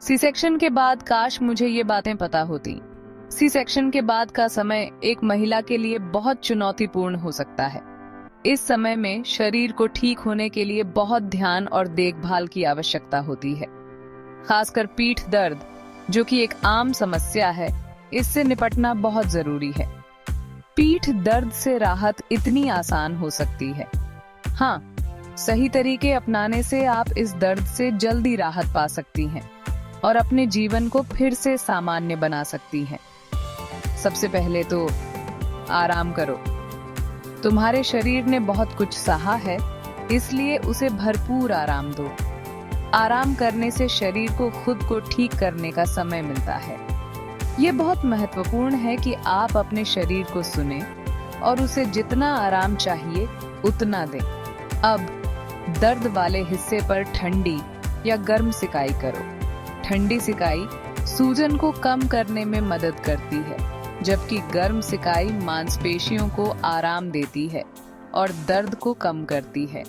C section के बाद काश मुझे ये बातें पता होती। सी सेक्शन के बाद का समय एक महिला के लिए बहुत चुनौतीपूर्ण हो सकता है। इस समय में शरीर को ठीक होने के लिए बहुत ध्यान और देखभाल की आवश्यकता होती है। खासकर पीठ दर्द, जो कि एक आम समस्या है, इससे निपटना बहुत जरूरी है। पीठ दर्द से राहत इतनी आसान हो सकती है। हाँ, सही तरीके अपनाने से आप इस दर्द से जल्दी राहत पा सकती हैं और अपने जीवन को फिर से सामान्य बना सकती हैं। सबसे पहले तो आराम करो। तुम्हारे शरीर ने बहुत कुछ सहा है, इसलिए उसे भरपूर आराम दो। आराम करने से शरीर को खुद को ठीक करने का समय मिलता है। ये बहुत महत्वपूर्ण है कि आप अपने शरीर को सुने और उसे जितना आराम चाहिए उतना दें। अब दर्द वाले हिस्से पर ठंडी या गर्म सिकाई करो। ठंडी सिकाई सूजन को कम करने में मदद करती है, जबकि गर्म सिकाई मांसपेशियों को आराम देती है और दर्द को कम करती है।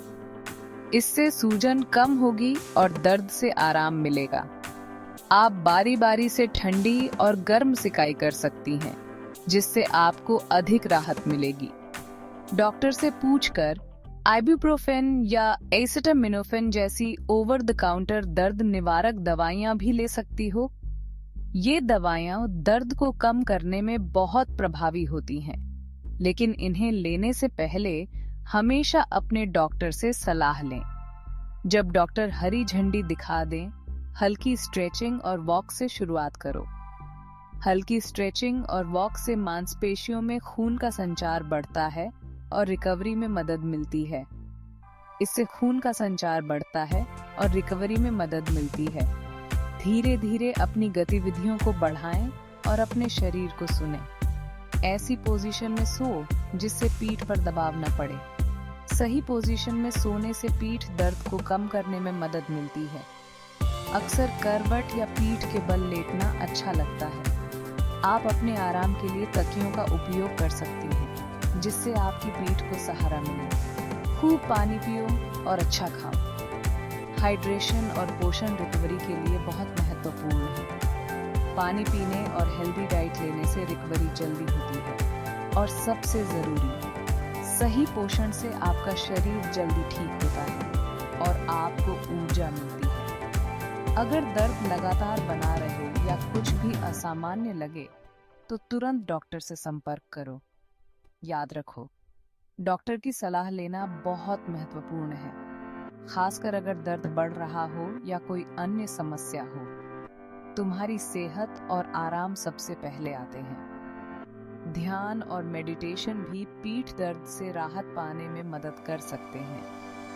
इससे सूजन कम होगी और दर्द से आराम मिलेगा। आप बारी बारी से ठंडी और गर्म सिकाई कर सकती हैं, जिससे आपको अधिक राहत मिलेगी। डॉक्टर से पूछकर आइबुप्रोफेन या एसिटामिनोफेन जैसी ओवर द काउंटर दर्द निवारक दवाइयां भी ले सकती हो। ये दवाइयां दर्द को कम करने में बहुत प्रभावी होती हैं, लेकिन इन्हें लेने से पहले हमेशा अपने डॉक्टर से सलाह लें। जब डॉक्टर हरी झंडी दिखा दें, हल्की स्ट्रेचिंग और वॉक से शुरुआत करो। हल्की स्ट्रेचिंग और वॉक से मांसपेशियों में खून का संचार बढ़ता है और रिकवरी में मदद मिलती है। इससे खून का संचार बढ़ता है और रिकवरी में मदद मिलती है। धीरे धीरे अपनी गतिविधियों को बढ़ाएं और अपने शरीर को सुनें। ऐसी पोजीशन में सो जिससे पीठ पर दबाव न पड़े। सही पोजीशन में सोने से पीठ दर्द को कम करने में मदद मिलती है। अक्सर करवट या पीठ के बल लेटना अच्छा लगता है। आप अपने आराम के लिए तकियों का उपयोग कर सकती हैं, जिससे आपकी पीठ को सहारा मिले। खूब पानी पियो और अच्छा खाओ। हाइड्रेशन और पोषण रिकवरी के लिए बहुत महत्वपूर्ण है। पानी पीने और हेल्दी डाइट लेने से रिकवरी जल्दी होती है। और सबसे जरूरी, सही पोषण से आपका शरीर जल्दी ठीक होता है और आपको ऊर्जा मिलती है। अगर दर्द लगातार बना रहे या कुछ भी असामान्य लगे, तो तुरंत डॉक्टर से संपर्क करो। याद रखो, डॉक्टर की सलाह लेना बहुत महत्वपूर्ण है, खासकर अगर दर्द बढ़ रहा हो या कोई अन्य समस्या हो। तुम्हारी सेहत और आराम सबसे पहले आते हैं। ध्यान और मेडिटेशन भी पीठ दर्द से राहत पाने में मदद कर सकते हैं।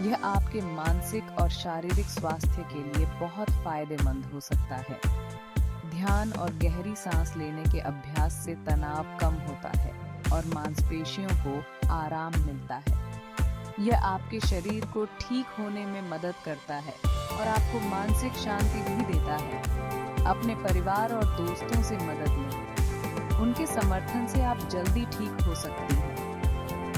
यह आपके मानसिक और शारीरिक स्वास्थ्य के लिए बहुत फायदेमंद हो सकता है। ध्यान और गहरी सांस लेने के अभ्यास से तनाव कम होता है और मांसपेशियों को आराम मिलता है। यह आपके शरीर को ठीक होने में मदद करता है और आपको मानसिक शांति भी देता है। अपने परिवार और दोस्तों से मदद लें। उनके समर्थन से आप जल्दी ठीक हो सकती हैं।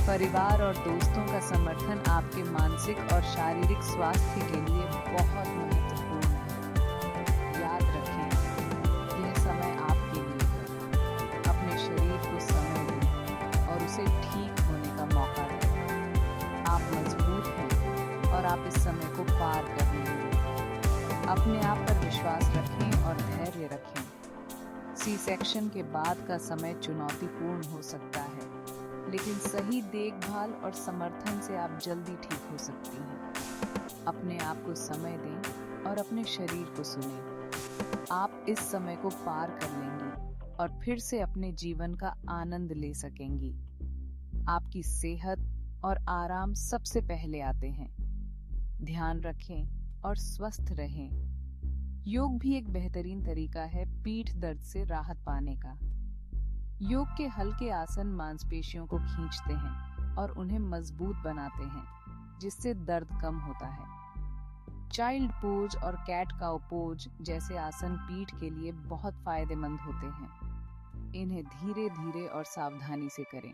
परिवार और दोस्तों का समर्थन आपके मानसिक और शारीरिक स्वास्थ्य के लिए बहुत महत्वपूर्ण है। याद रखें, यह समय आपके लिए है। अपने शरीर को समय दें और उसे ठीक होने का मौका दें। आप मजबूत हैं और आप इस समय को पार कर लेंगे। अपने आप पर विश्वास रखें और धैर्य रखें। सी सेक्शन के बाद का समय चुनौतीपूर्ण हो सकता है, लेकिन सही देखभाल और समर्थन से आप जल्दी ठीक हो सकती हैं। अपने आप को समय दें और अपने शरीर को सुनें। आप इस समय को पार कर लेंगी और फिर से अपने जीवन का आनंद ले सकेंगी। आपकी सेहत और आराम सबसे पहले आते हैं। ध्यान रखें और स्वस्थ रहें। योग भी एक बेहतरीन तरीका है पीठ दर्द से राहत पाने का। योग के हल्के आसन मांसपेशियों को खींचते हैं और उन्हें मजबूत बनाते हैं, जिससे दर्द कम होता है। चाइल्ड पोज और कैट काउ पोज जैसे आसन पीठ के लिए बहुत फायदेमंद होते हैं। इन्हें धीरे धीरे और सावधानी से करें।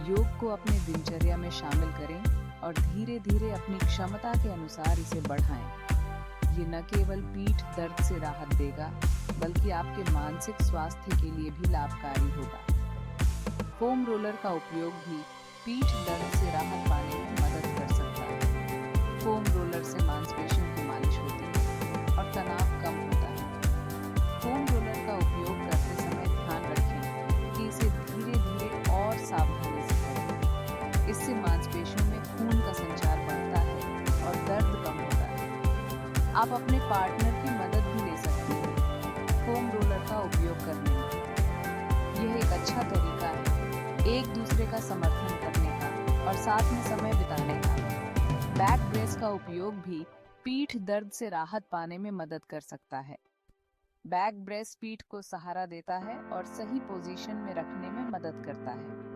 योग को अपने दिनचर्या में शामिल करें और धीरे धीरे अपनी क्षमता के अनुसार इसे बढ़ाएं। ये न केवल पीठ दर्द से राहत देगा, बल्कि आपके मानसिक स्वास्थ्य के लिए भी लाभकारी होगा। फोम रोलर का उपयोग भी पीठ दर्द से राहत पाने में मदद कर सकता है। फोम रोलर से मांसपेशियों की मालिश होती है और तनाव कम होता है। फोम रोलर का उपयोग करते समय ध्यान रखें कि इसे धीरे-धीरे और सावधानी से करें। इससे मांसपेशियों में खून का संचार बढ़ता है और दर्द कम होता है। आप अपने पार्टनर की मदद भी ले सकते हैं फोम रोलर का उपयोग करने में। यह एक अच्छा तरीका है एक दूसरे का समर्थन करने का और साथ में समय बिताने का। बैक ब्रेस का उपयोग भी पीठ दर्द से राहत पाने में मदद कर सकता है। बैक ब्रेस पीठ को सहारा देता है और सही पोजीशन में रखने में मदद करता है।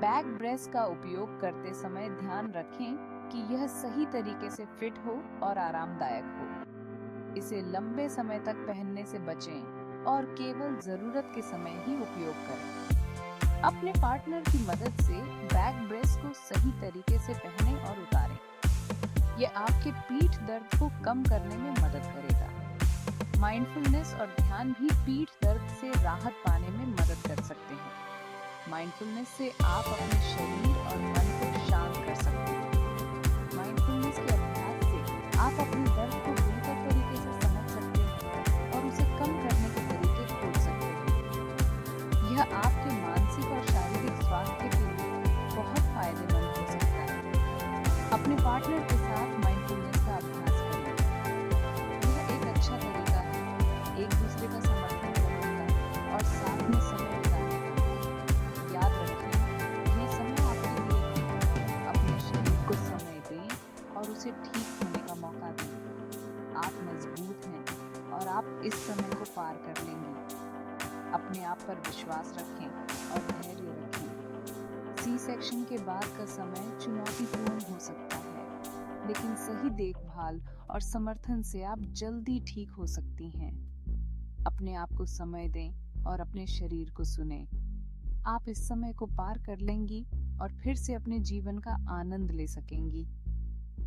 बैक ब्रेस का उपयोग करते समय ध्यान रखें कि यह सही तरीके से फिट हो और आरामदायक हो। इसे लंबे समय तक पहनने से बचें और केवल जरूरत के समय ही उपयोग करें। अपने पार्टनर की मदद से बैक ब्रेस को सही तरीके से पहनें और उतारें। यह आपके पीठ दर्द को कम करने में मदद करेगा। माइंडफुलनेस और ध्यान भी पीठ दर्द से राहत पाने में मदद कर सकते हैं। माइंडफुलनेस से आप अपने शरीर और मन को शांत कर सकते हैं। माइंडफुलनेस के अभ्यास से आप अपने दर्द को बेहतर तरीके से समझ सकते हैं और उसे कम करने के तरीके खोज सकते हैं। यह आपके मानसिक और शारीरिक स्वास्थ्य के लिए बहुत फायदेमंद हो सकता है। अपने पार्टनर के साथ माइंडफुलनेस का अभ्यास करें। यह एक अच्छा तरीका है एक दूसरे का समर्थन करने का और साथ में समय बिताने का। याद रखें, ये समय आपके लिए है। अपने शरीर को समय दें और उसे ठीक होने का मौका दें। आप मजबूत हैं और आप इस समय को पार कर लेंगे। अपने आप पर विश्वास रखें और धैर्य रखें। सी सेक्शन के बाद का समय चुनौतीपूर्ण हो सकता है, लेकिन सही देखभाल और समर्थन से आप जल्दी ठीक हो सकती हैं। अपने आप को समय दें और अपने शरीर को सुनें। आप इस समय को पार कर लेंगी और फिर से अपने जीवन का आनंद ले सकेंगी।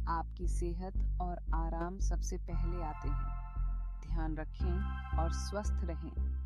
आपकी सेहत और आराम सबसे पहले आते हैं। ध्यान रखें और स्वस्थ रहें।